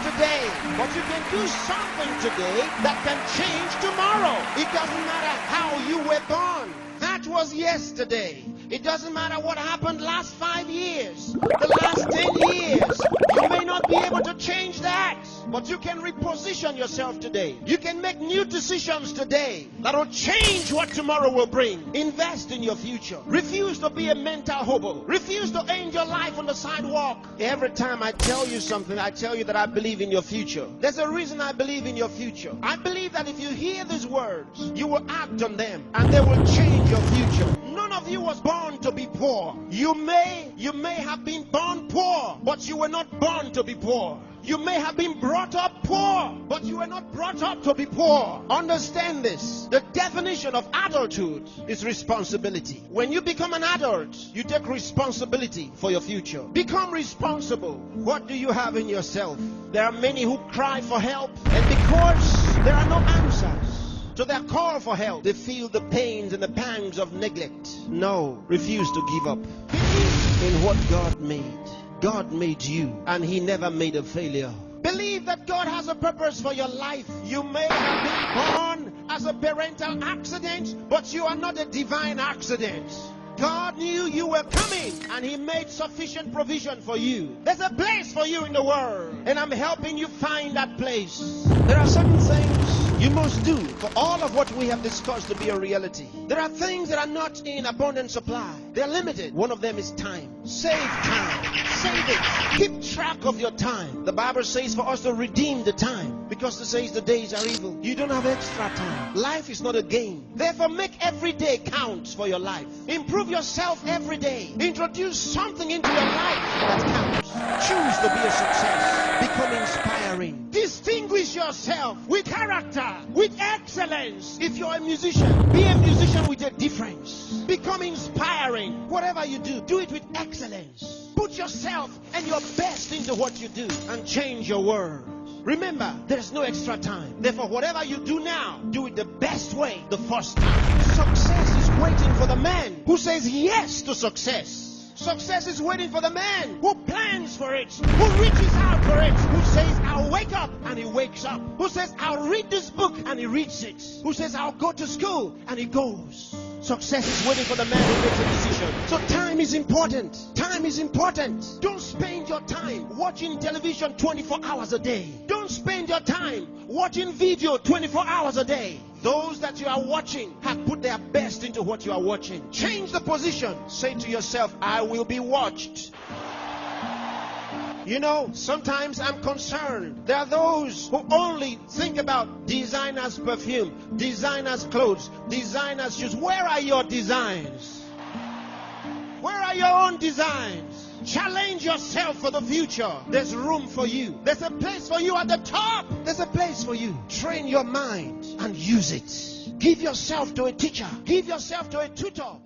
today, but you can do something today that can change tomorrow. It doesn't matter how you were born. That was yesterday. It doesn't matter what happened last 5 years, the last 10 years. You may not be able to change that, but you can reposition yourself today. You can make new decisions today that will change what tomorrow will bring. Invest in your future. Refuse to be a mental hobo. Refuse to end your life on the sidewalk. Every time I tell you something, I tell you that I believe in your future. There's a reason I believe in your future. I believe that if you hear these words, you will act on them and they will change your future. None of you was born to be poor. You may have been born poor, but you were not born to be poor. You may have been brought up poor, but you were not brought up to be poor. Understand this. The definition of adulthood is responsibility. When you become an adult, you take responsibility for your future. Become responsible. What do you have in yourself? There are many who cry for help, and because there are no answers to their call for help, they feel the pains and the pangs of neglect. No, refuse to give up. Believe in what God made. God made you, and He never made a failure. Believe that God has a purpose for your life. You may have been born as a parental accident, but you are not a divine accident. God knew you were coming, and He made sufficient provision for you. There's a place for you in the world, and I'm helping you find that place. There are certain things you must do for all of what we have discussed to be a reality. There are things that are not in abundant supply. They're limited. One of them is time. Save time. Save it. Keep track of your time. The Bible says for us to redeem the time, because it says the days are evil. You don't have extra time. Life is not a game. Therefore, make every day count for your life. Improve yourself every day. Introduce something into your life that counts. Choose to be a success. Become inspiring. Distinguish yourself with character, with excellence. If you're a musician, be a musician with a difference. Become inspiring. Whatever you do, do it with excellence. Put yourself and your best into what you do and change your world. Remember, there's no extra time. Therefore, whatever you do now, do it the best way the first time. Success is waiting for the man who says yes to success. Success is waiting for the man who plans for it, who reaches out for it, who says, I'll wake up, and he wakes up. Who says, I'll read this book, and he reads it. Who says, I'll go to school, and he goes. Success is waiting for the man who makes a decision. So time is important. Time is important. Don't spend your time watching television 24 hours a day. Don't spend your time watching video 24 hours a day. Those that you are watching have put their best into what you are watching. Change the position. Say to yourself, I will be watched. You know, sometimes I'm concerned. There are those who only think about designers' perfume, designers' clothes, designers' shoes. Where are your designs? Where are your own designs? Challenge yourself for the future. There's room for you. There's a place for you at the top. There's a place for you. Train your mind and use it. Give yourself to a teacher. Give yourself to a tutor.